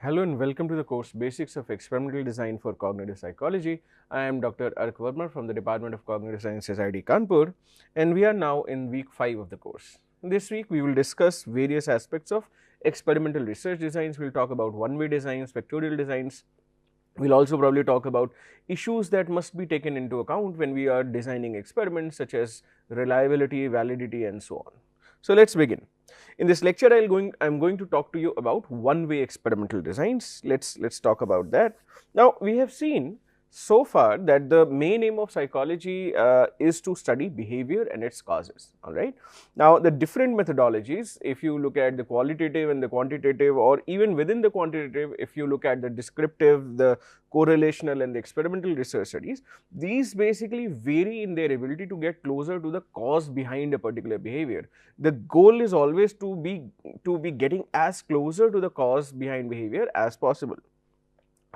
Hello and welcome to the course Basics of Experimental Design for Cognitive Psychology. I am Dr. Ark Verma from the Department of Cognitive Sciences, IIT Kanpur, and we are now in week 5 of the course. This week we will discuss various aspects of experimental research designs. We will talk about one-way designs, vectorial designs. We will also probably talk about issues that must be taken into account when we are designing experiments such as reliability, validity and so on. So, let us begin. In this lecture, I am going to talk to you about one-way experimental designs. Let's talk about that. Now, we have seen so far that the main aim of psychology is to study behavior and its causes. All right. Now, the different methodologies, if you look at the qualitative and the quantitative, or even within the quantitative, if you look at the descriptive, the correlational and the experimental research studies, these basically vary in their ability to get closer to the cause behind a particular behavior. The goal is always to be getting as closer to the cause behind behavior as possible.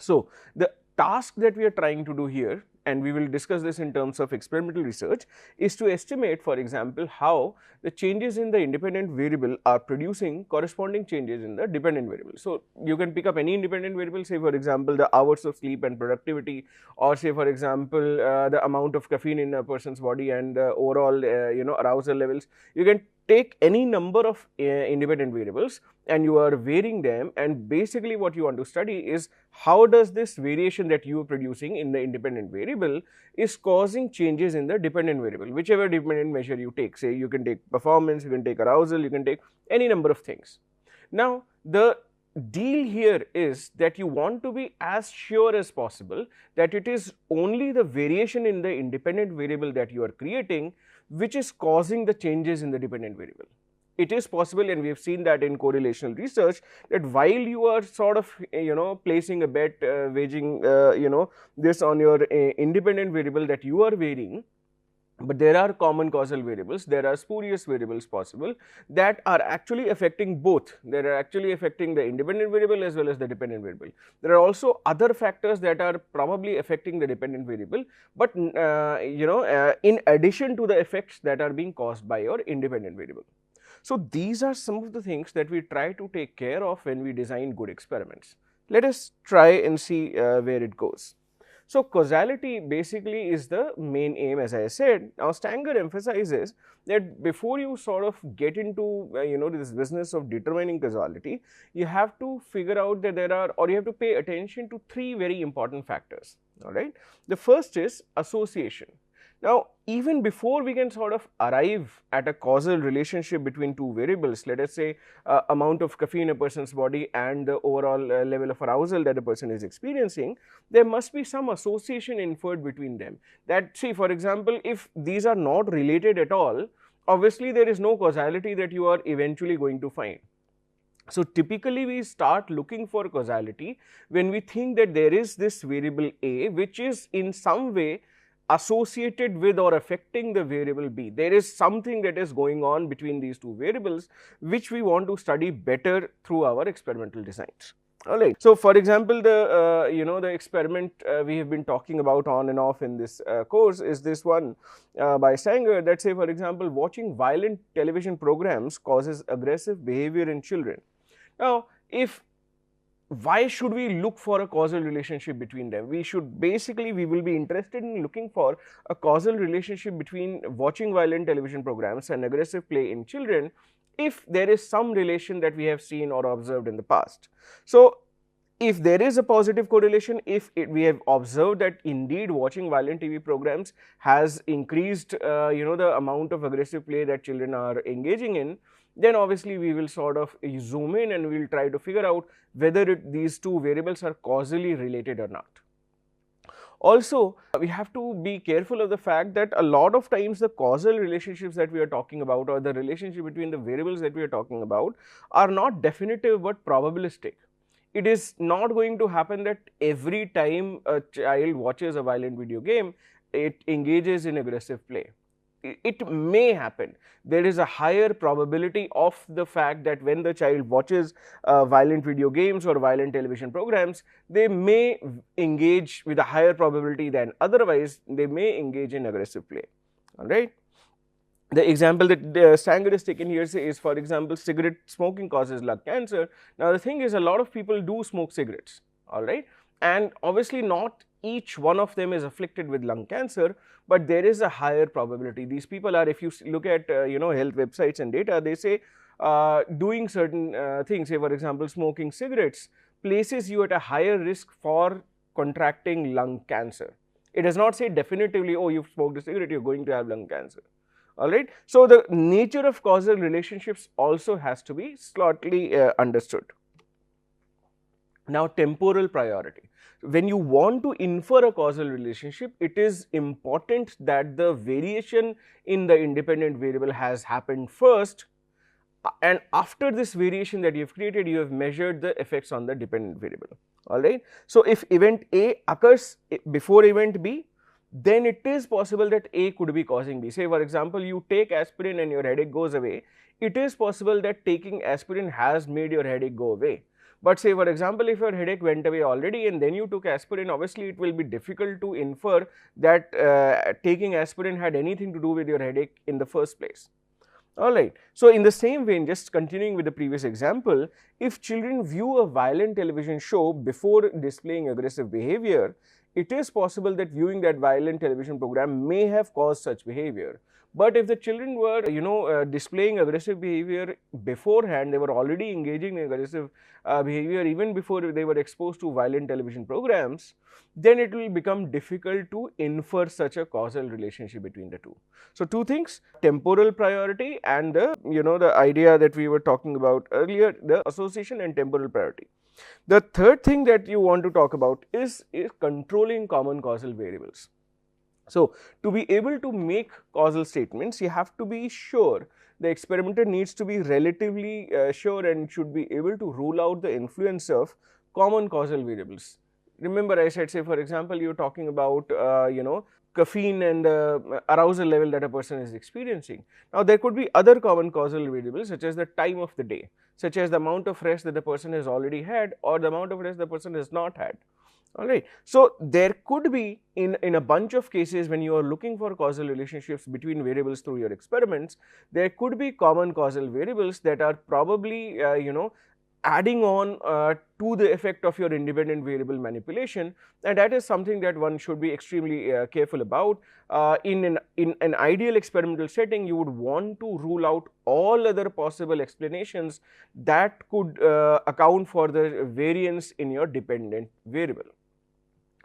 So, the task that we are trying to do here, and we will discuss this in terms of experimental research, is to estimate, for example, how the changes in the independent variable are producing corresponding changes in the dependent variable. So, you can pick up any independent variable, say for example, the hours of sleep and productivity, or say for example, the amount of caffeine in a person's body and overall arousal levels. You can take any number of independent variables and you are varying them, and basically what you want to study is how does this variation that you are producing in the independent variable is causing changes in the dependent variable, whichever dependent measure you take. Say you can take performance, you can take arousal, you can take any number of things. Now, the deal here is that you want to be as sure as possible that it is only the variation in the independent variable that you are creating which is causing the changes in the dependent variable. It is possible, and we have seen that in correlational research, that while you are sort of placing a bet, waging this on your independent variable that you are varying, but there are common causal variables, there are spurious variables possible that are actually affecting both. They are actually affecting the independent variable as well as the dependent variable. There are also other factors that are probably affecting the dependent variable, but in addition to the effects that are being caused by your independent variable. So, these are some of the things that we try to take care of when we design good experiments. Let us try and see where it goes. So, causality basically is the main aim, as I said. Now, Stanger emphasizes that before you sort of get into this business of determining causality, you have to figure out that you have to pay attention to three very important factors. All right. The first is association. Now, even before we can sort of arrive at a causal relationship between two variables, let us say amount of caffeine in a person's body and the overall level of arousal that a person is experiencing, there must be some association inferred between them. That, see, for example, if these are not related at all, obviously there is no causality that you are eventually going to find. So, typically we start looking for causality when we think that there is this variable A which is in some way associated with or affecting the variable B. There is something that is going on between these two variables which we want to study better through our experimental designs. Alright. So, for example, the experiment we have been talking about on and off in this course is this one by Stanger, that say for example, watching violent television programs causes aggressive behavior in children. Now, why should we look for a causal relationship between them? We will be interested in looking for a causal relationship between watching violent television programs and aggressive play in children if there is some relation that we have seen or observed in the past. So, if there is a positive correlation, we have observed that indeed watching violent TV programs has increased the amount of aggressive play that children are engaging in, then obviously we will sort of zoom in and we will try to figure out whether these two variables are causally related or not. Also, we have to be careful of the fact that a lot of times the causal relationships that we are talking about, or the relationship between the variables that we are talking about, are not definitive but probabilistic. It is not going to happen that every time a child watches a violent video game, it engages in aggressive play. It may happen. There is a higher probability of the fact that when the child watches violent video games or violent television programs, they may engage with a higher probability than otherwise they may engage in aggressive play. All right. The example that Sanger is taken here is, for example, cigarette smoking causes lung cancer. Now, the thing is, a lot of people do smoke cigarettes, all right, and obviously not each one of them is afflicted with lung cancer, but there is a higher probability. These people are, if you look at health websites and data, they say doing certain things, say for example, smoking cigarettes places you at a higher risk for contracting lung cancer. It does not say definitively, oh, you've smoked a cigarette, you're going to have lung cancer. All right. So, the nature of causal relationships also has to be slightly understood. Now, temporal priority. When you want to infer a causal relationship, it is important that the variation in the independent variable has happened first, and after this variation that you have created, you have measured the effects on the dependent variable. All right. So, if event A occurs before event B, then it is possible that A could be causing B. Say for example, you take aspirin and your headache goes away, it is possible that taking aspirin has made your headache go away. But say for example, if your headache went away already and then you took aspirin, obviously it will be difficult to infer that taking aspirin had anything to do with your headache in the first place. Alright. So, in the same vein, just continuing with the previous example, if children view a violent television show before displaying aggressive behavior, it is possible that viewing that violent television program may have caused such behavior. But if the children were displaying aggressive behavior beforehand, they were already engaging in aggressive behavior even before they were exposed to violent television programs, then it will become difficult to infer such a causal relationship between the two. So, two things: temporal priority and the idea that we were talking about earlier, the association and temporal priority. The third thing that you want to talk about is controlling common causal variables. So, to be able to make causal statements, you have to be sure, the experimenter needs to be relatively sure and should be able to rule out the influence of common causal variables. Remember, I said, say for example, you are talking about caffeine and the arousal level that a person is experiencing. Now, there could be other common causal variables such as the time of the day, such as the amount of rest that the person has already had or the amount of rest the person has not had. Alright. So, there could be in a bunch of cases when you are looking for causal relationships between variables through your experiments, there could be common causal variables that are probably adding on to the effect of your independent variable manipulation, and that is something that one should be extremely careful about. In an ideal experimental setting, you would want to rule out all other possible explanations that could account for the variance in your dependent variable.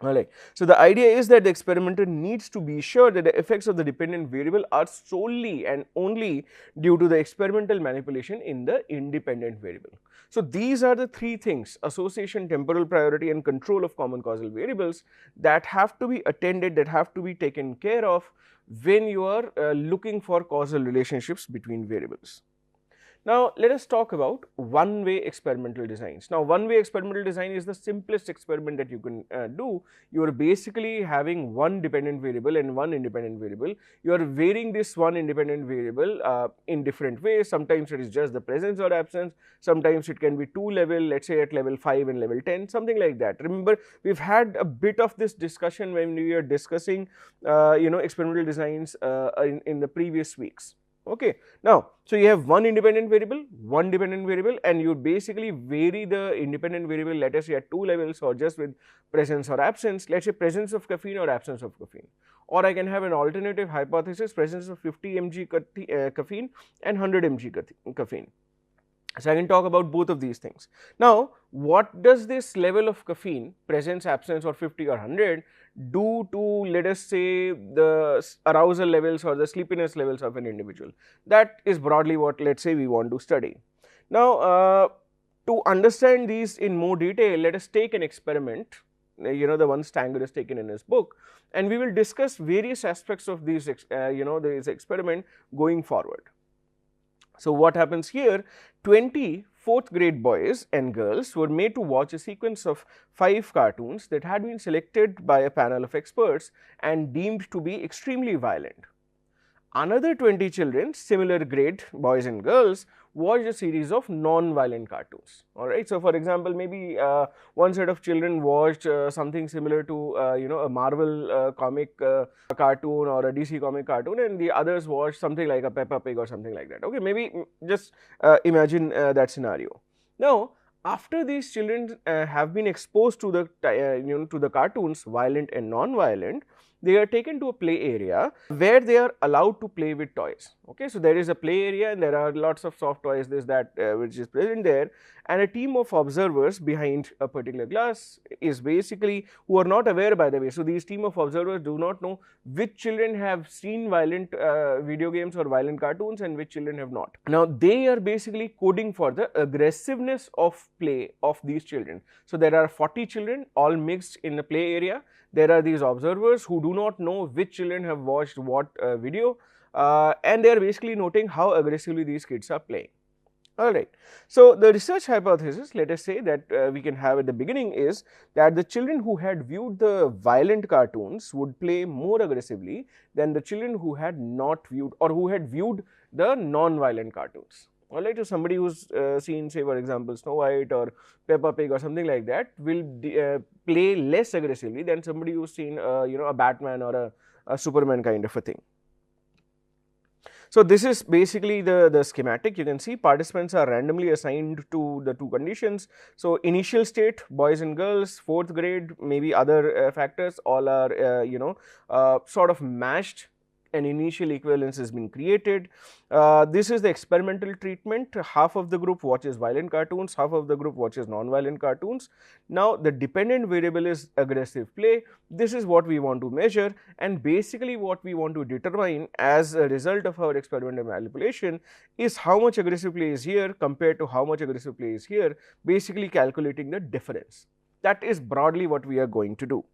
Alright. So, the idea is that the experimenter needs to be sure that the effects of the dependent variable are solely and only due to the experimental manipulation in the independent variable. So, these are the three things: association, temporal priority and control of common causal variables that have to be attended, that have to be taken care of when you are looking for causal relationships between variables. Now, let us talk about one-way experimental designs. Now, one-way experimental design is the simplest experiment that you can do. You are basically having one dependent variable and one independent variable. You are varying this one independent variable in different ways. Sometimes it is just the presence or absence. Sometimes it can be two level, let's say at level 5 and level 10, something like that. Remember, we've had a bit of this discussion when we were discussing, experimental designs in the previous weeks. Okay. Now, so you have one independent variable, one dependent variable, and you basically vary the independent variable, let us say at two levels or just with presence or absence, let us say presence of caffeine or absence of caffeine. Or I can have an alternative hypothesis, presence of 50 mg caffeine and 100 mg caffeine. So, I can talk about both of these things. Now, what does this level of caffeine, presence, absence or 50 or 100 do to, let us say, the arousal levels or the sleepiness levels of an individual? That is broadly what, let us say, we want to study. Now, to understand these in more detail, let us take an experiment, the one Stanger has taken in his book, and we will discuss various aspects of these, this experiment going forward. So, what happens here, 20 4th grade boys and girls were made to watch a sequence of 5 cartoons that had been selected by a panel of experts and deemed to be extremely violent. Another 20 children, similar grade boys and girls, watched a series of non-violent cartoons. Alright, so for example, maybe one set of children watched something similar to a Marvel comic cartoon or a DC comic cartoon, and the others watched something like a Peppa Pig or something like that. Okay, maybe just imagine that scenario. Now, after these children have been exposed to the to the cartoons, violent and non-violent, they are taken to a play area where they are allowed to play with toys. Okay, so there is a play area and there are lots of soft toys, this, that, which is present there, and a team of observers behind a particular glass is basically, who are not aware, by the way. So these team of observers do not know which children have seen violent video games or violent cartoons and which children have not. Now they are basically coding for the aggressiveness of play of these children. So there are 40 children all mixed in the play area. There are these observers who do not know which children have watched what video, and they are basically noting how aggressively these kids are playing. Alright, so the research hypothesis, let us say, that we can have at the beginning is that the children who had viewed the violent cartoons would play more aggressively than the children who had not viewed, or who had viewed the non-violent cartoons. Alright, so somebody who's seen, say for example, Snow White or Peppa Pig or something like that will play less aggressively than somebody who's seen a Batman or a Superman kind of a thing. So this is basically the schematic. You can see participants are randomly assigned to the two conditions. So initial state, boys and girls, 4th grade, maybe other factors, all are sort of matched. An initial equivalence has been created. This is the experimental treatment. Half of the group watches violent cartoons, half of the group watches non-violent cartoons. Now the dependent variable is aggressive play. This is what we want to measure, and basically what we want to determine as a result of our experimental manipulation is how much aggressive play is here compared to how much aggressive play is here, basically calculating the difference. That is broadly what we are going to do.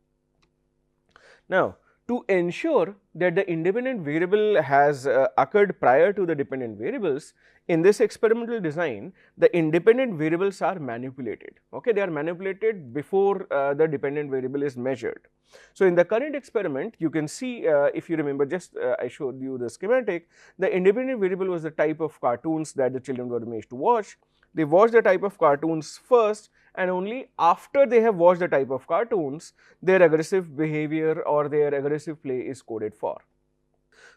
Now, to ensure that the independent variable has occurred prior to the dependent variables, in this experimental design, the independent variables are manipulated. Okay, they are manipulated before the dependent variable is measured. So in the current experiment, you can see, if you remember, just I showed you the schematic, the independent variable was the type of cartoons that the children were made to watch. They watched the type of cartoons first, and only after they have watched the type of cartoons, their aggressive behavior or their aggressive play is coded for.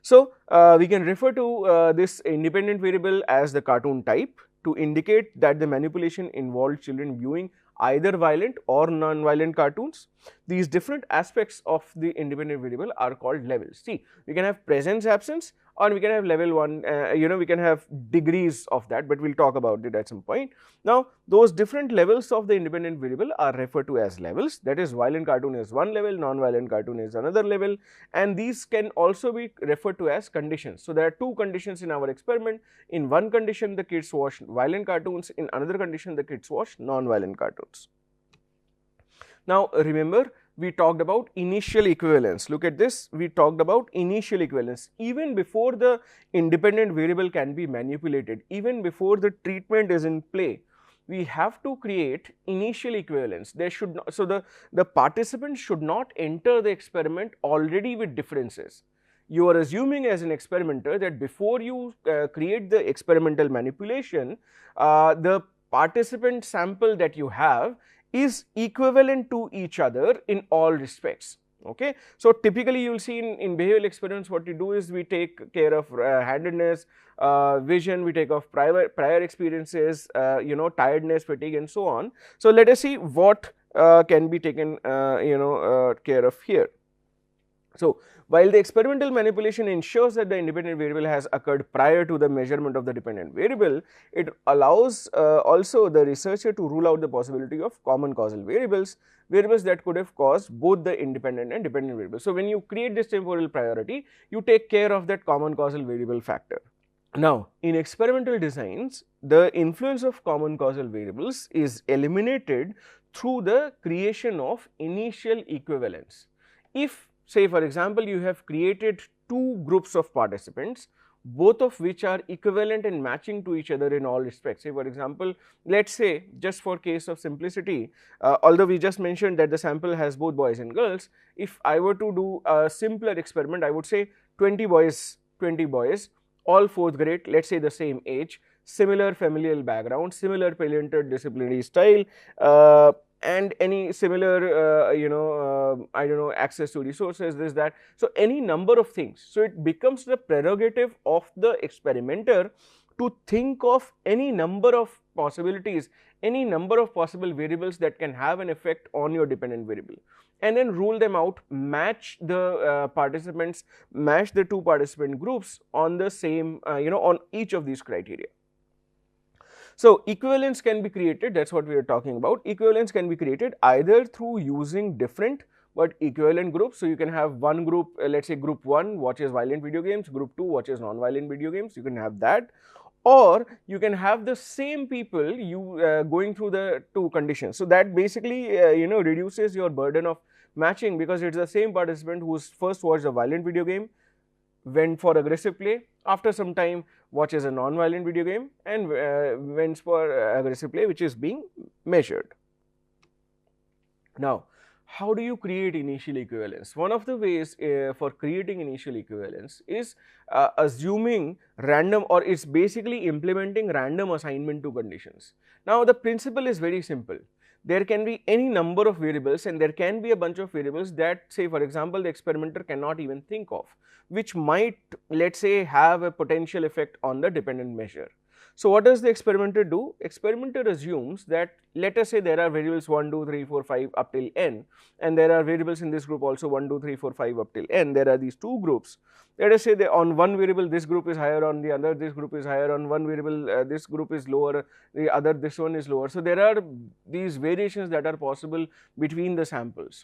So we can refer to this independent variable as the cartoon type to indicate that the manipulation involved children viewing either violent or non-violent cartoons. These different aspects of the independent variable are called levels. See, we can have presence, absence, or we can have level 1, we can have degrees of that, but we will talk about it at some point. Now, those different levels of the independent variable are referred to as levels. That is, violent cartoon is one level, non-violent cartoon is another level, and these can also be referred to as conditions. So, there are two conditions in our experiment. In one condition, the kids watch violent cartoons, in another condition, the kids watch non-violent cartoons. Now, remember, we talked about initial equivalence. Look at this, we talked about initial equivalence. Even before the independent variable can be manipulated, even before the treatment is in play, we have to create initial equivalence. There should not, so the participants should not enter the experiment already with differences. You are assuming as an experimenter that before you create the experimental manipulation, the participant sample that you have is equivalent to each other in all respects. Okay, so typically you will see in behavioral experiments, what you do is we take care of handedness, vision, we take off prior experiences, tiredness, fatigue, and so on. So let us see what can be taken care of here. So while the experimental manipulation ensures that the independent variable has occurred prior to the measurement of the dependent variable, it allows also the researcher to rule out the possibility of common causal variables that could have caused both the independent and dependent variables. So when you create this temporal priority, you take care of that common causal variable factor. Now, in experimental designs, the influence of common causal variables is eliminated through the creation of initial equivalence. If, say for example, you have created two groups of participants, both of which are equivalent and matching to each other in all respects. Say for example, let us say, just for case of simplicity, although we just mentioned that the sample has both boys and girls, if I were to do a simpler experiment, I would say 20 boys, all 4th grade, let us say the same age, similar familial background, similar parental disciplinary style, and any similar I don't know, access to resources, this, that, so any number of things. So it becomes the prerogative of the experimenter to think of any number of possibilities, any number of possible variables that can have an effect on your dependent variable, and then rule them out, match the participants, match the two participant groups on the same on each of these criteria. So equivalence can be created, that's what we are talking about. Equivalence can be created either through using different but equivalent groups. So you can have one group, let's say group 1 watches violent video games, group 2 watches non-violent video games, you can have that. Or you can have the same people going through the two conditions. So that basically reduces your burden of matching, because it's the same participant who's first watched a violent video game, went for aggressive play, after some time watches a non-violent video game, and went for aggressive play, which is being measured. Now, how do you create initial equivalence? One of the ways for creating initial equivalence is assuming random, or it's basically implementing random assignment to conditions. Now, the principle is very simple. There can be any number of variables, and there can be a bunch of variables that, say for example, the experimenter cannot even think of, which might, let's say, have a potential effect on the dependent measure. So what does the experimenter do? Experimenter assumes that, let us say there are variables 1, 2, 3, 4, 5 up till n, and there are variables in this group also 1, 2, 3, 4, 5 up till n. There are these two groups. Let us say that on one variable this group is higher, on the other this group is higher, on one variable this group is lower, the other this one is lower. So there are these variations that are possible between the samples.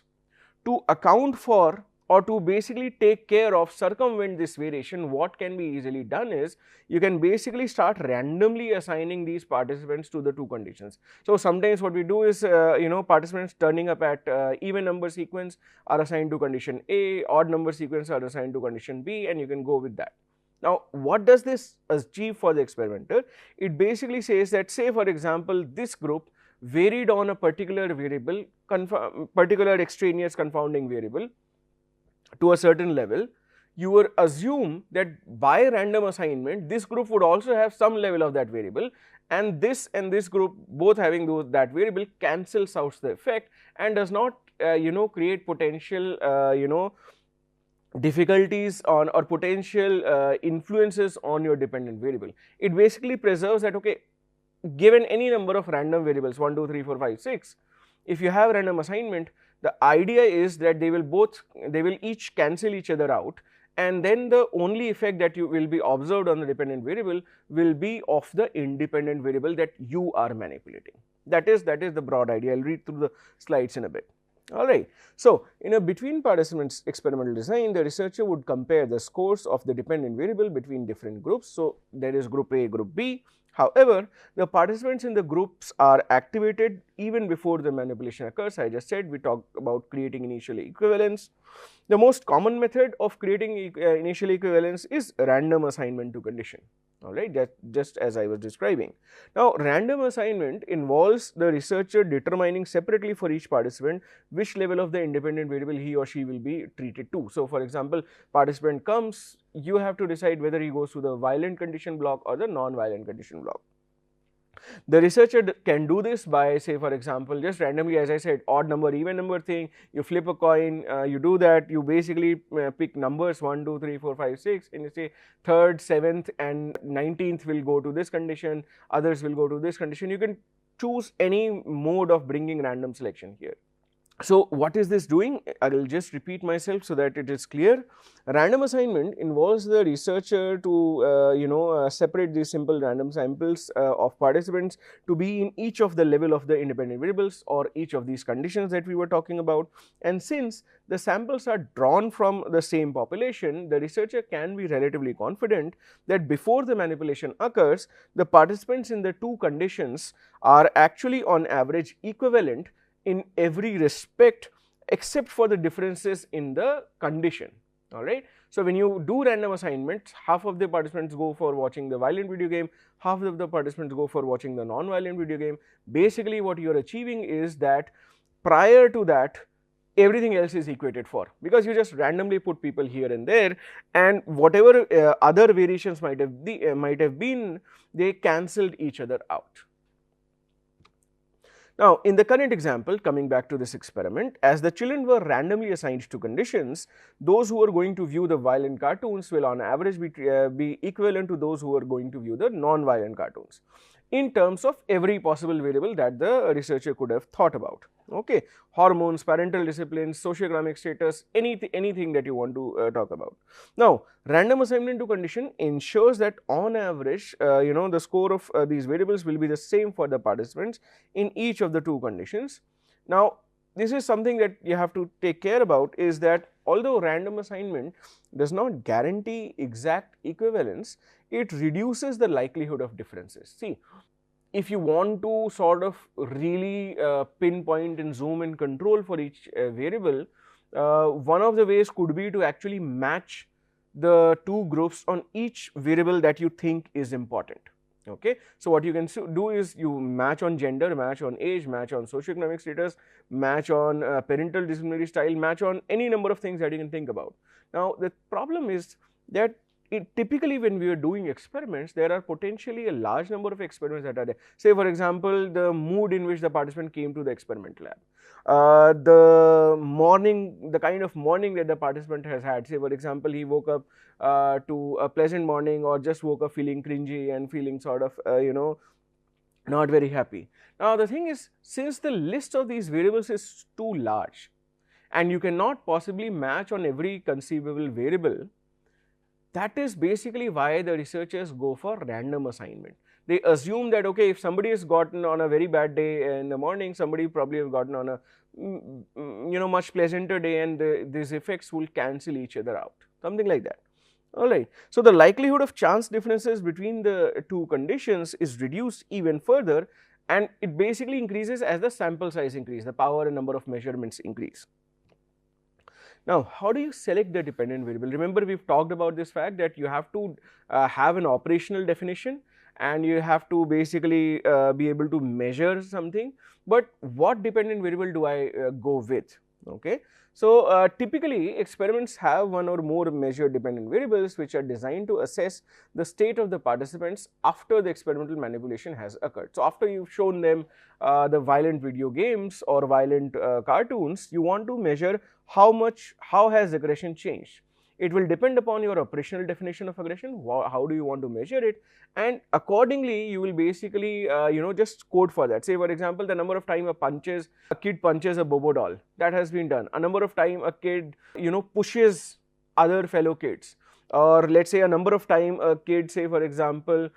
To account for, or to basically take care of, circumvent this variation, what can be easily done is, you can basically start randomly assigning these participants to the two conditions. So sometimes what we do is, participants turning up at even number sequence are assigned to condition A, odd number sequence are assigned to condition B, and you can go with that. Now, what does this achieve for the experimenter? It basically says that, say for example, this group varied on a particular variable, particular extraneous confounding variable to a certain level. You would assume that by random assignment, this group would also have some level of that variable, and this group both having that variable cancels out the effect and does not create potential difficulties on, or potential influences on your dependent variable. It basically preserves that, okay, given any number of random variables 1, 2, 3, 4, 5, 6, if you have random assignment, the idea is that they will each cancel each other out, and then the only effect that you will be observed on the dependent variable will be of the independent variable that you are manipulating. That is the broad idea. I'll read through the slides in a bit. Alright. So, in a between participants experimental design, the researcher would compare the scores of the dependent variable between different groups. So, there is group A, group B. However, the participants in the groups are activated even before the manipulation occurs. I just said we talked about creating initial equivalence. The most common method of creating initial equivalence is random assignment to condition. Alright, that just as I was describing. Now, random assignment involves the researcher determining separately for each participant which level of the independent variable he or she will be treated to. So, for example, participant comes, you have to decide whether he goes to the violent condition block or the non-violent condition block. The researcher can do this by, say for example, just randomly, as I said, odd number, even number thing, you flip a coin, you do that, you basically pick numbers 1, 2, 3, 4, 5, 6, and you say 3rd, 7th and 19th will go to this condition, others will go to this condition. You can choose any mode of bringing random selection here. So, what is this doing? I will just repeat myself so that it is clear. Random assignment involves the researcher to separate these simple random samples of participants to be in each of the level of the independent variables or each of these conditions that we were talking about. And since the samples are drawn from the same population, the researcher can be relatively confident that before the manipulation occurs, the participants in the two conditions are actually on average equivalent in every respect except for the differences in the condition. Alright. So, when you do random assignments, half of the participants go for watching the violent video game, half of the participants go for watching the non-violent video game. Basically, what you are achieving is that prior to that, everything else is equated for, because you just randomly put people here and there, and whatever other variations might have been, they cancelled each other out. Now, in the current example, coming back to this experiment, as the children were randomly assigned to conditions, those who are going to view the violent cartoons will on average be equivalent to those who are going to view the non-violent cartoons, in terms of every possible variable that the researcher could have thought about. Okay, hormones, parental discipline, socioeconomic status, anything that you want to talk about. Now, random assignment to condition ensures that on average, the score of these variables will be the same for the participants in each of the two conditions. Now, this is something that you have to take care about, is that although random assignment does not guarantee exact equivalence, it reduces the likelihood of differences. See, if you want to sort of really pinpoint and zoom and control for each variable, one of the ways could be to actually match the two groups on each variable that you think is important. Okay, so what you can do is you match on gender, match on age, match on socioeconomic status, match on parental disciplinary style, match on any number of things that you can think about. Now, the problem is that typically when we are doing experiments, there are potentially a large number of experiments that are there. Say for example, the mood in which the participant came to the experiment lab, the kind of morning that the participant has had. Say for example, he woke up to a pleasant morning, or just woke up feeling cringy and feeling sort of not very happy. Now, the thing is, since the list of these variables is too large and you cannot possibly match on every conceivable variable, that is basically why the researchers go for random assignment. They assume that, okay, if somebody has gotten on a very bad day in the morning, somebody probably have gotten on a much pleasanter day, and these effects will cancel each other out, something like that. Alright, so the likelihood of chance differences between the two conditions is reduced even further, and it basically increases as the sample size increase, the power and number of measurements increase. Now, how do you select the dependent variable? Remember, we've talked about this fact that you have to have an operational definition, and you have to basically be able to measure something. But what dependent variable do I go with? Okay. So, typically experiments have one or more measured dependent variables which are designed to assess the state of the participants after the experimental manipulation has occurred. So, after you've shown them the violent video games or violent cartoons, you want to measure how has aggression changed. It will depend upon your operational definition of aggression, how do you want to measure it, and accordingly you will basically just code for that. Say for example, the number of time a kid punches a bobo doll, that has been done. A number of time a kid pushes other fellow kids, or let's say a number of time a kid, say for example,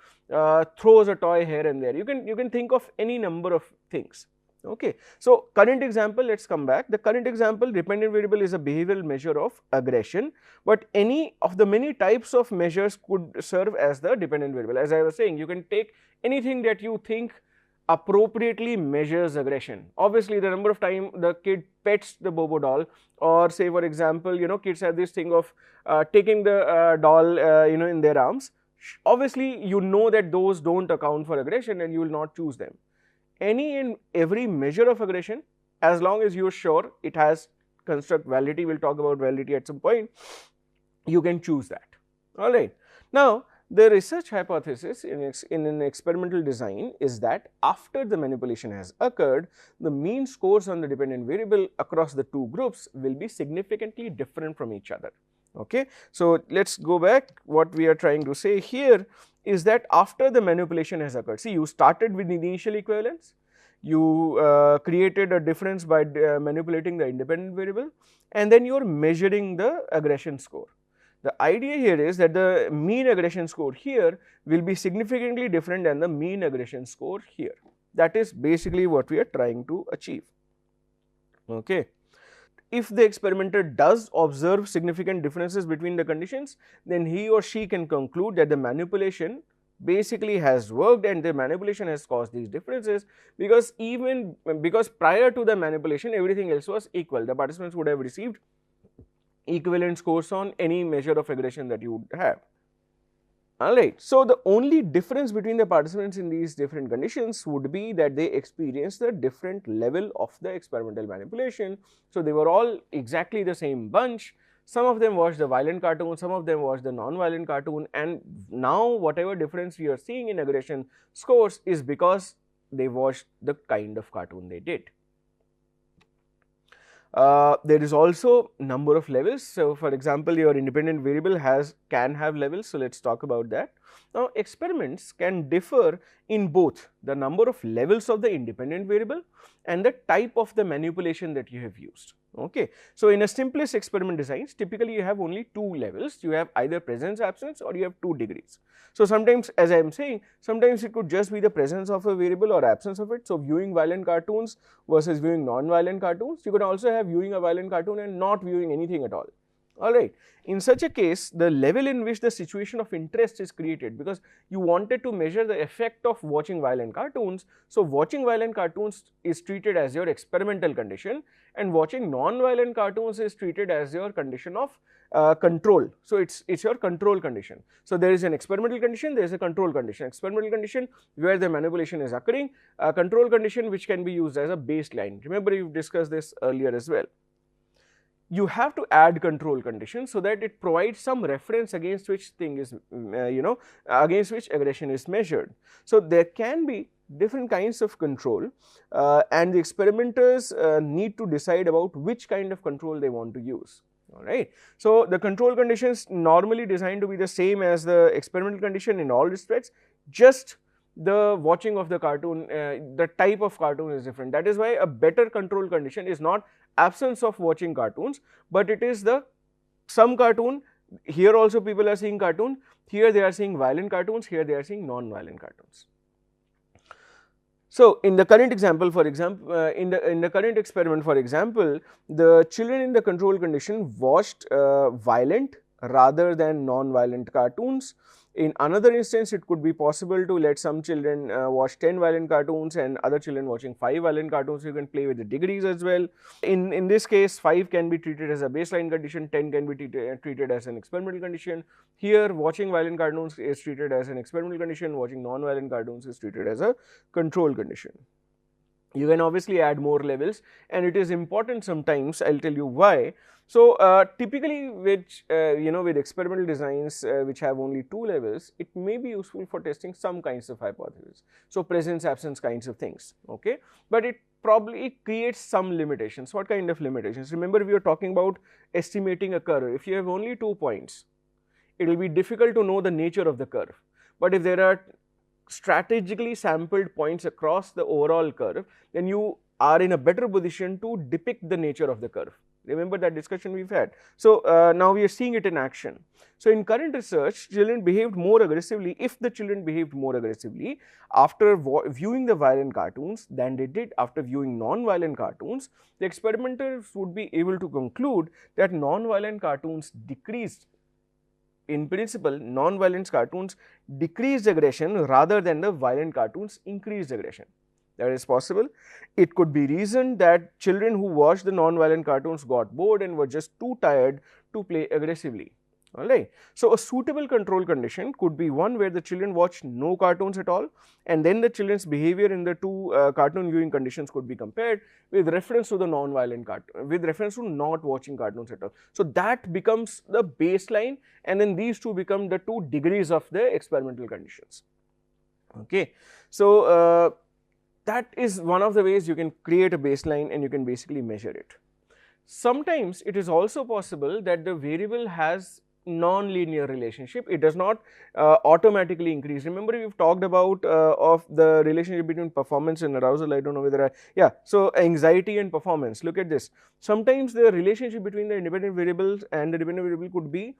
throws a toy here and there. You can think of any number of things. Okay. So, current example, let us come back. The current example, dependent variable is a behavioral measure of aggression, but any of the many types of measures could serve as the dependent variable. As I was saying, you can take anything that you think appropriately measures aggression. Obviously, the number of time the kid pets the bobo doll, or say for example, kids have this thing of taking the doll in their arms. Obviously, that those don't account for aggression, and you will not choose them. Any and every measure of aggression, as long as you are sure it has construct validity, we will talk about validity at some point, you can choose that. Alright. Now, the research hypothesis in an experimental design is that after the manipulation has occurred, the mean scores on the dependent variable across the two groups will be significantly different from each other. Okay. So, let us go back. What we are trying to say here is that after the manipulation has occurred, see, you started with the initial equivalence, you created a difference by manipulating the independent variable, and then you are measuring the aggression score. The idea here is that the mean aggression score here will be significantly different than the mean aggression score here. That is basically what we are trying to achieve. Okay. If the experimenter does observe significant differences between the conditions, then he or she can conclude that the manipulation basically has worked and the manipulation has caused these differences, because prior to the manipulation everything else was equal. The participants would have received equivalent scores on any measure of aggression that you would have. Alright, so the only difference between the participants in these different conditions would be that they experienced the different level of the experimental manipulation. So, they were all exactly the same bunch. Some of them watched the violent cartoon, some of them watched the non-violent cartoon, and now whatever difference you are seeing in aggression scores is because they watched the kind of cartoon they did. There is also number of levels. So, for example, your independent variable can have levels. So, let us talk about that. Now, experiments can differ in both the number of levels of the independent variable and the type of the manipulation that you have used. Okay. So, in a simplest experiment designs, typically you have only two levels. You have either presence, absence, or you have 2 degrees. So, sometimes, as I am saying, sometimes it could just be the presence of a variable or absence of it. So, viewing violent cartoons versus viewing non-violent cartoons, you can also have viewing a violent cartoon and not viewing anything at all. Alright. In such a case, the level in which the situation of interest is created, because you wanted to measure the effect of watching violent cartoons. So, watching violent cartoons is treated as your experimental condition, and watching non-violent cartoons is treated as your condition of control. So, it is your control condition. So, there is an experimental condition, there is a control condition. Experimental condition where the manipulation is occurring, a control condition which can be used as a baseline. Remember, we have discussed this earlier as well. You have to add control conditions so that it provides some reference against which thing is against which aggression is measured. So, there can be different kinds of control and the experimenters need to decide about which kind of control they want to use. Alright. So, the control conditions normally designed to be the same as the experimental condition in all respects, just the watching of the cartoon, the type of cartoon is different. That is why a better control condition is not absence of watching cartoons, but it is the some cartoon. Here also people are seeing cartoon, here they are seeing violent cartoons, here they are seeing non-violent cartoons. So, in the current example, for example, in the current experiment, for example, the children in the control condition watched violent rather than non-violent cartoons. In another instance, it could be possible to let some children watch 10 violent cartoons and other children watching 5 violent cartoons. You can play with the degrees as well. In this case, 5 can be treated as a baseline condition, 10 can be treated as an experimental condition. Here, watching violent cartoons is treated as an experimental condition, watching non-violent cartoons is treated as a control condition. You can obviously add more levels, and it is important sometimes. I will tell you why. So, typically with with experimental designs which have only 2 levels, it may be useful for testing some kinds of hypotheses. So, presence, absence kinds of things, okay, but it probably creates some limitations. What kind of limitations? Remember, we are talking about estimating a curve. If you have only 2 points, it will be difficult to know the nature of the curve, but if there are strategically sampled points across the overall curve, then you are in a better position to depict the nature of the curve. Remember that discussion we have had. So, now we are seeing it in action. So, in current research, children behaved more aggressively, if the children behaved more aggressively after viewing the violent cartoons than they did after viewing non-violent cartoons, the experimenters would be able to conclude that non-violent cartoons decreased. In principle, non-violent cartoons decreased aggression rather than the violent cartoons increased aggression. That is possible. It could be reasoned that children who watched the non-violent cartoons got bored and were just too tired to play aggressively. Alright. So, a suitable control condition could be one where the children watched no cartoons at all, and then the children's behavior in the 2 cartoon viewing conditions could be compared with reference to the non-violent cartoon, with reference to not watching cartoons at all. So, that becomes the baseline, and then these 2 become the 2 degrees of the experimental conditions. Okay. So, that is one of the ways you can create a baseline and you can basically measure it. Sometimes it is also possible that the variable has non-linear relationship. It does not automatically increase. Remember, we have talked about of the relationship between performance and arousal. I do not know whether so anxiety and performance. Look at this. Sometimes the relationship between the independent variables and the dependent variable could be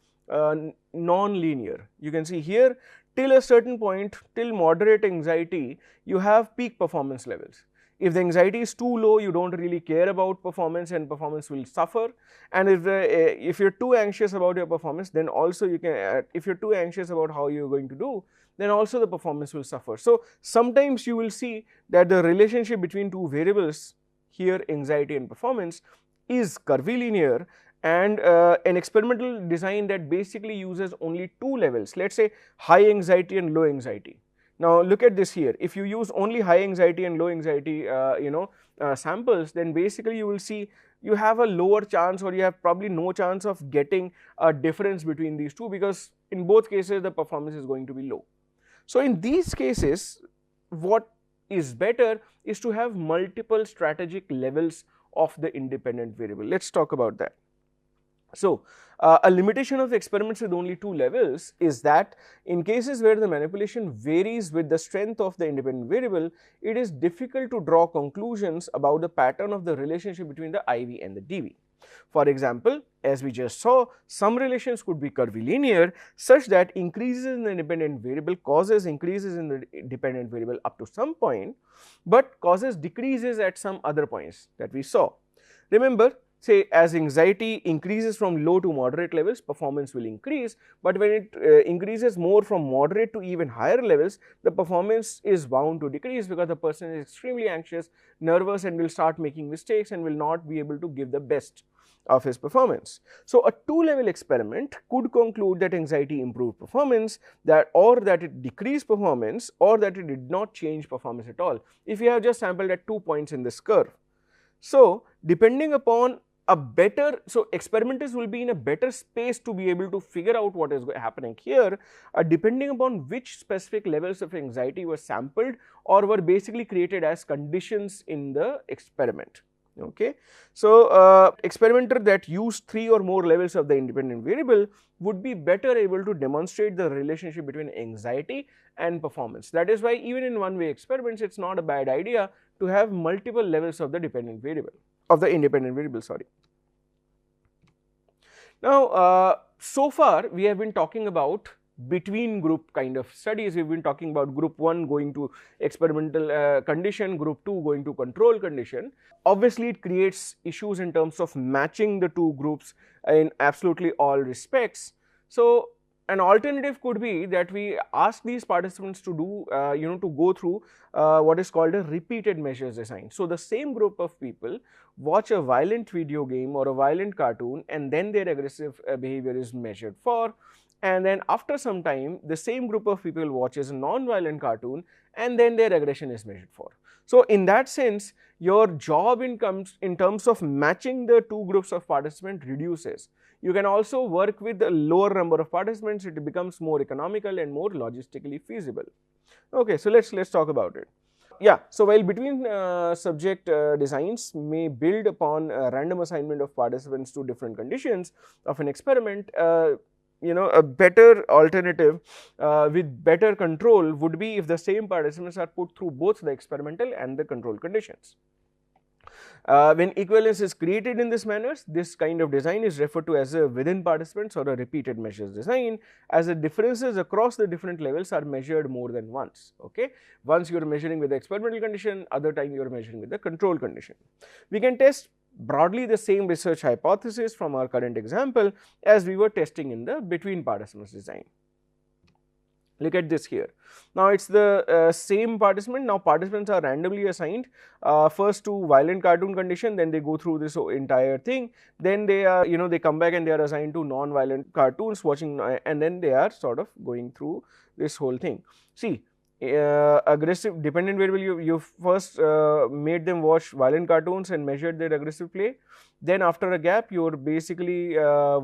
non-linear. You can see here, till a certain point, till moderate anxiety, you have peak performance levels. If the anxiety is too low, you do not really care about performance and performance will suffer. And if you are too anxious about your performance, then also you can, if you are too anxious about how you are going to do, then also the performance will suffer. So, sometimes you will see that the relationship between 2 variables, here anxiety and performance, is curvilinear, and an experimental design that basically uses only two levels, let us say high anxiety and low anxiety. Now look at this here, if you use only high anxiety and low anxiety samples, then basically you will see you have a lower chance, or you have probably no chance of getting a difference between these two, because in both cases the performance is going to be low. So in these cases, what is better is to have multiple strategic levels of the independent variable. Let us talk about that. So, a limitation of experiments with only two levels is that in cases where the manipulation varies with the strength of the independent variable, it is difficult to draw conclusions about the pattern of the relationship between the IV and the DV. For example, as we just saw, some relations could be curvilinear such that increases in the independent variable causes increases in the dependent variable up to some point, but causes decreases at some other points that we saw. Remember, say as anxiety increases from low to moderate levels, performance will increase, but when it increases more from moderate to even higher levels, the performance is bound to decrease, because the person is extremely anxious, nervous, and will start making mistakes and will not be able to give the best of his performance. So, a two-level experiment could conclude that anxiety improved performance, or that it decreased performance, or that it did not change performance at all, if you have just sampled at 2 points in this curve. So, depending upon so experimenters will be in a better space to be able to figure out what is happening here, depending upon which specific levels of anxiety were sampled or were basically created as conditions in the experiment. Okay. So, experimenter that used 3 or more levels of the independent variable would be better able to demonstrate the relationship between anxiety and performance. That is why even in one-way experiments, it is not a bad idea to have multiple levels of the independent variable, sorry. Now, so far we have been talking about between group kind of studies. We have been talking about group 1 going to experimental condition, group 2 going to control condition. Obviously, it creates issues in terms of matching the two groups in absolutely all respects. So, an alternative could be that we ask these participants to do, to go through what is called a repeated measures design. So, the same group of people watch a violent video game or a violent cartoon, and then their aggressive behavior is measured for, and then after some time the same group of people watches a non-violent cartoon, and then their aggression is measured for. So, in that sense, your job in terms of matching the two groups of participants reduces. You can also work with a lower number of participants, it becomes more economical and more logistically feasible. Okay, so let's talk about it. Yeah, so while between subject designs may build upon random assignment of participants to different conditions of an experiment, a better alternative with better control would be if the same participants are put through both the experimental and the control conditions. When equivalence is created in this manner, this kind of design is referred to as a within participants or a repeated measures design, as the differences across the different levels are measured more than once. Okay, once you are measuring with the experimental condition, other time you are measuring with the control condition. We can test broadly the same research hypothesis from our current example as we were testing in the between participants design. Look at this here. Now, it is the same participant. Now, participants are randomly assigned first to violent cartoon condition, then they go through this entire thing, then they are they come back and they are assigned to non-violent cartoons watching, and then they are sort of going through this whole thing. See, aggressive dependent variable, you first made them watch violent cartoons and measured their aggressive play. Then after a gap, you are basically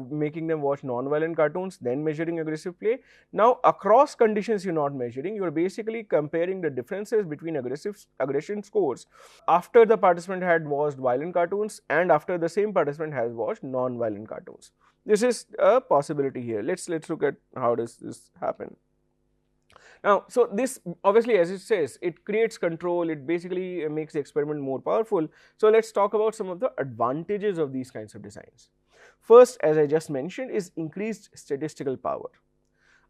making them watch non-violent cartoons, then measuring aggressive play. Now, across conditions you are not measuring, you are basically comparing the differences between aggression scores after the participant had watched violent cartoons and after the same participant has watched non-violent cartoons. This is a possibility here. Let's look at how does this happen. Now, so this obviously, as it says, it creates control, it basically makes the experiment more powerful. So, let us talk about some of the advantages of these kinds of designs. First, as I just mentioned, is increased statistical power.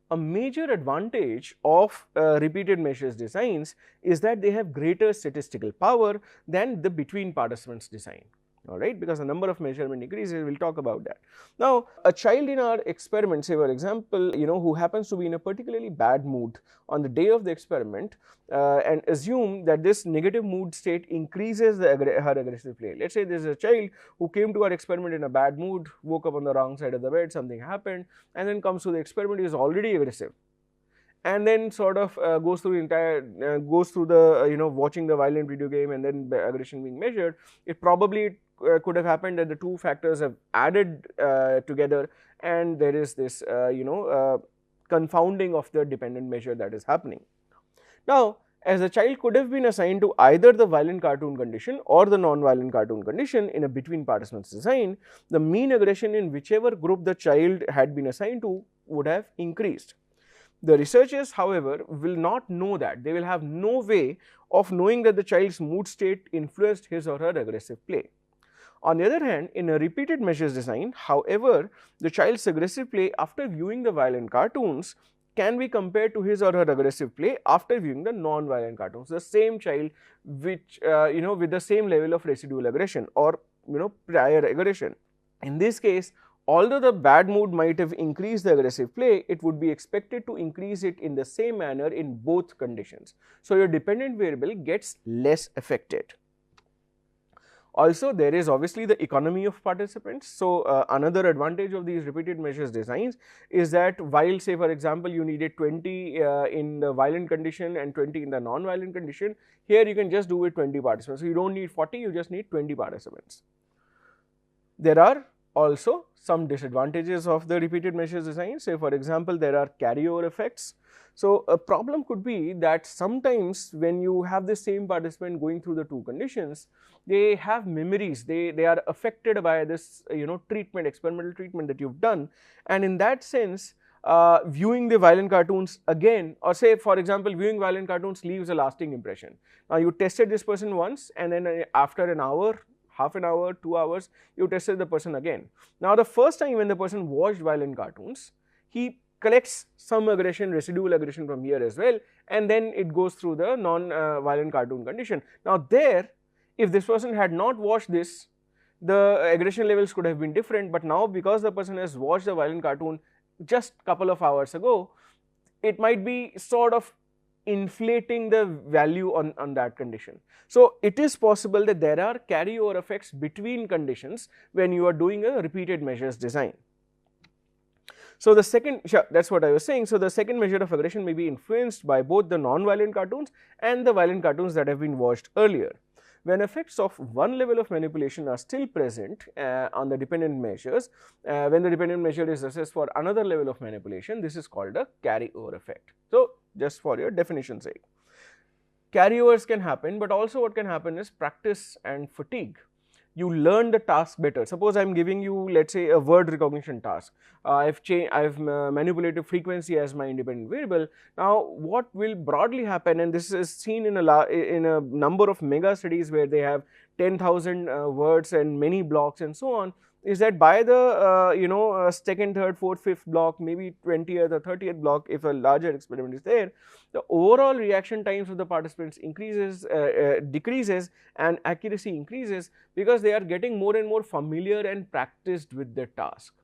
A major advantage of repeated measures designs is that they have greater statistical power than the between participants design. alright, because the number of measurement increases. We will talk about that. Now, a child in our experiment, say for example, who happens to be in a particularly bad mood on the day of the experiment, and assume that this negative mood state increases her aggressive play. Let's say there is a child who came to our experiment in a bad mood, woke up on the wrong side of the bed, something happened, and then comes to the experiment, is already aggressive, and then sort of goes through the watching the violent video game and then aggression being measured. It probably could have happened that the two factors have added together, and there is this confounding of the dependent measure that is happening. Now, as the child could have been assigned to either the violent cartoon condition or the non-violent cartoon condition in a between participants design, the mean aggression in whichever group the child had been assigned to would have increased. The researchers, however, will not know that. They will have no way of knowing that the child's mood state influenced his or her aggressive play. On the other hand, in a repeated measures design, however, the child's aggressive play after viewing the violent cartoons can be compared to his or her aggressive play after viewing the non-violent cartoons. The same child which with the same level of residual aggression or prior aggression. In this case, although the bad mood might have increased the aggressive play, it would be expected to increase it in the same manner in both conditions. So, your dependent variable gets less affected. Also, there is obviously the economy of participants. So, another advantage of these repeated measures designs is that while, say for example, you needed 20 in the violent condition and 20 in the non-violent condition, here you can just do with 20 participants. So, you do not need 40, you just need 20 participants. There are also some disadvantages of the repeated measures design. Say for example, there are carryover effects. So, a problem could be that sometimes when you have the same participant going through the two conditions, they have memories, they are affected by this treatment, experimental treatment that you have done, and in that sense viewing the violent cartoons again, or say for example viewing violent cartoons leaves a lasting impression. Now, you tested this person once, and then after an hour, half an hour, 2 hours, you tested the person again. Now, the first time when the person watched violent cartoons, he collects some aggression, residual aggression from here as well, and then it goes through the non-violent cartoon condition. Now, there, if this person had not watched this, the aggression levels could have been different, but now because the person has watched the violent cartoon just couple of hours ago, it might be sort of inflating the value on that condition. So, it is possible that there are carryover effects between conditions when you are doing a repeated measures design. So, the second, that is what I was saying. So, the second measure of aggression may be influenced by both the non-violent cartoons and the violent cartoons that have been watched earlier. When effects of one level of manipulation are still present on the dependent measures, when the dependent measure is assessed for another level of manipulation, this is called a carryover effect. So, just for your definition sake, carryovers can happen, but also what can happen is practice and fatigue. You learn the task better. Suppose I am giving you, let us say, a word recognition task. I have manipulated frequency as my independent variable. Now, what will broadly happen, and this is seen in a number of mega studies where they have 10,000 words and many blocks and so on, is that by the second, third, fourth, fifth block, maybe 20th or 30th block, if a larger experiment is there, the overall reaction times of the participants decreases and accuracy increases, because they are getting more and more familiar and practiced with the task.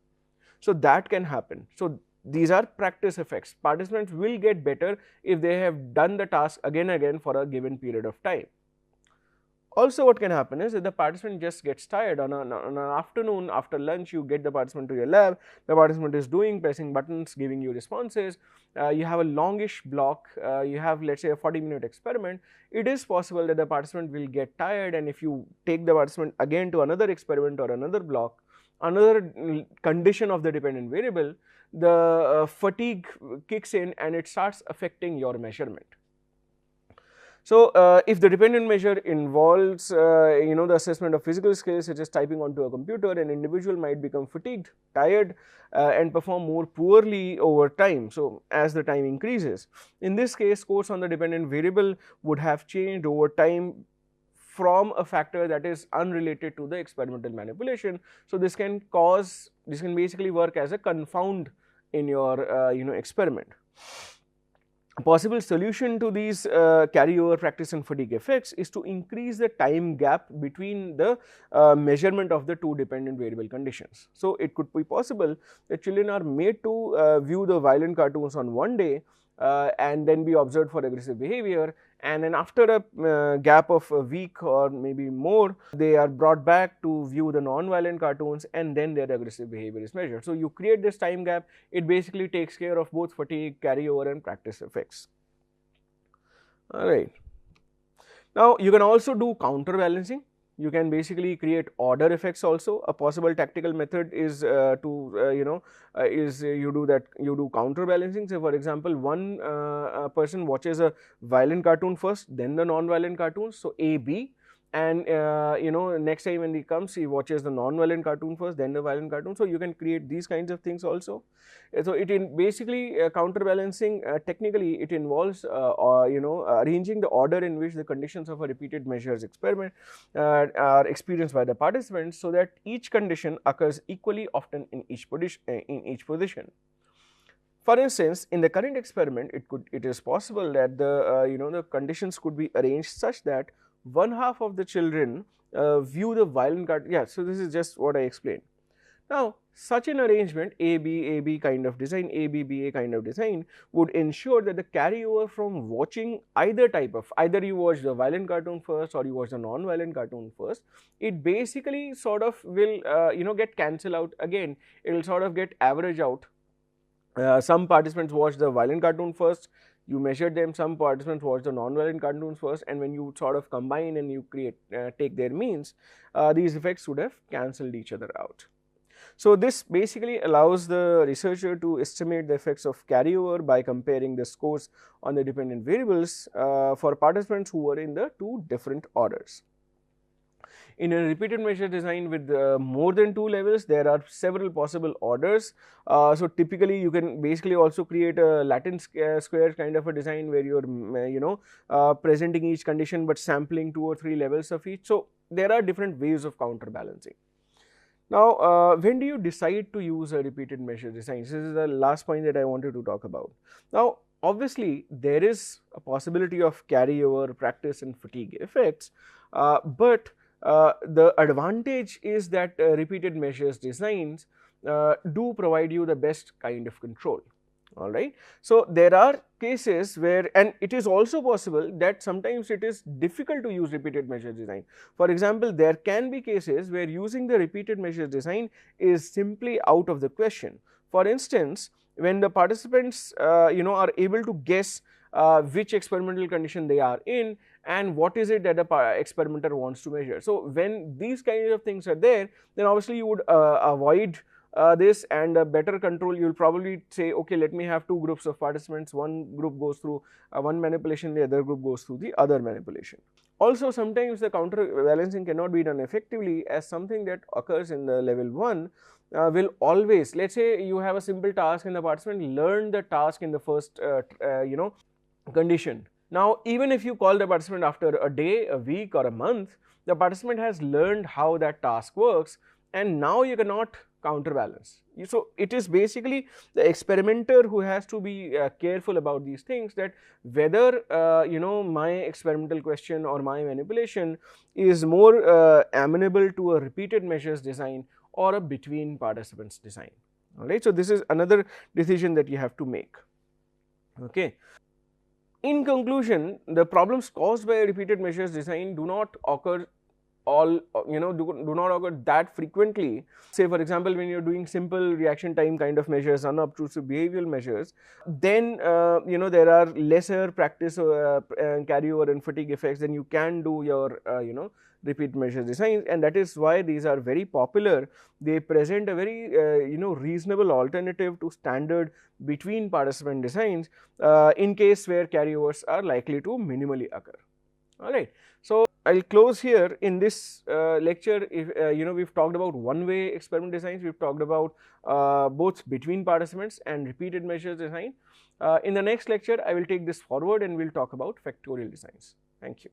So, that can happen. So, these are practice effects. Participants will get better if they have done the task again and again for a given period of time. Also, what can happen is that the participant just gets tired on an afternoon after lunch. You get the participant to your lab, the participant is pressing buttons, giving you responses. You have a longish block, you have, let us say, a 40-minute experiment. It is possible that the participant will get tired, and if you take the participant again to another experiment or another block, another condition of the dependent variable, the fatigue kicks in and it starts affecting your measurement. So, if the dependent measure involves the assessment of physical skills such as typing onto a computer, an individual might become fatigued, tired and perform more poorly over time. So, as the time increases, in this case scores on the dependent variable would have changed over time from a factor that is unrelated to the experimental manipulation. So, this can basically work as a confound in your experiment. A possible solution to these carryover, practice and fatigue effects is to increase the time gap between the measurement of the two dependent variable conditions. So, it could be possible that children are made to view the violent cartoons on one day and then be observed for aggressive behavior, and then after a gap of a week or maybe more, they are brought back to view the non-violent cartoons and then their aggressive behavior is measured. So, you create this time gap, it basically takes care of both fatigue, carryover and practice effects. Alright. Now, you can also do counterbalancing. You can basically create order effects also. A possible tactical method is you do counterbalancing. So, for example, one person watches a violent cartoon first, then the non-violent cartoons. So, A, B, and next time when he comes, he watches the non-violent cartoon first, then the violent cartoon. So, you can create these kinds of things also. So, it in basically counterbalancing technically it involves arranging the order in which the conditions of a repeated measures experiment are experienced by the participants, so that each condition occurs equally often in each position. For instance, in the current experiment, it is possible that the conditions could be arranged such that one half of the children view the violent cartoon. Yeah, so this is just what I explained. Now, such an arrangement, A B kind of design, A B kind of design would ensure that the carryover from watching either you watch the violent cartoon first or you watch the non-violent cartoon first, it basically sort of will get cancelled out again. It will sort of get averaged out. Some participants watch the violent cartoon first, you measure them, some participants watch the non-violent cartoons first, and when you sort of combine and you take their means, these effects would have cancelled each other out. So, this basically allows the researcher to estimate the effects of carryover by comparing the scores on the dependent variables for participants who were in the two different orders. In a repeated measure design with more than 2 levels, there are several possible orders. So, typically you can basically also create a Latin square kind of a design where you are presenting each condition, but sampling 2 or 3 levels of each. So, there are different ways of counterbalancing. Now, when do you decide to use a repeated measure design? This is the last point that I wanted to talk about. Now, obviously, there is a possibility of carryover, practice and fatigue effects, but the advantage is that repeated measures designs do provide you the best kind of control. Alright. So, there are cases where, and it is also possible that sometimes it is difficult to use repeated measure design. For example, there can be cases where using the repeated measure design is simply out of the question. For instance, when the participants are able to guess which experimental condition they are in and what is it that the experimenter wants to measure. So, when these kinds of things are there, then obviously you would avoid this, and a better control, you will probably say, okay, let me have 2 groups of participants, one group goes through one manipulation, the other group goes through the other manipulation. Also, sometimes the counterbalancing cannot be done effectively, as something that occurs in the level 1 will always, let us say you have a simple task and the participant learned the task in the first condition. Now, even if you call the participant after a day, a week or a month, the participant has learned how that task works, and now you cannot counterbalance. So, it is basically the experimenter who has to be careful about these things, that whether my experimental question or my manipulation is more amenable to a repeated measures design or a between participants design. Alright. So, this is another decision that you have to make. Okay. In conclusion, the problems caused by a repeated measures design do not occur do not occur that frequently. Say for example, when you are doing simple reaction time kind of measures, unobtrusive behavioral measures, then there are lesser practice carryover and fatigue effects, then you can do your repeat measure designs, and that is why these are very popular. They present a very reasonable alternative to standard between participant designs in case where carryovers are likely to minimally occur. Alright. So, I will close here. In this lecture, if we have talked about one-way experiment designs, we have talked about both between participants and repeated measures design. In the next lecture, I will take this forward and we will talk about factorial designs. Thank you.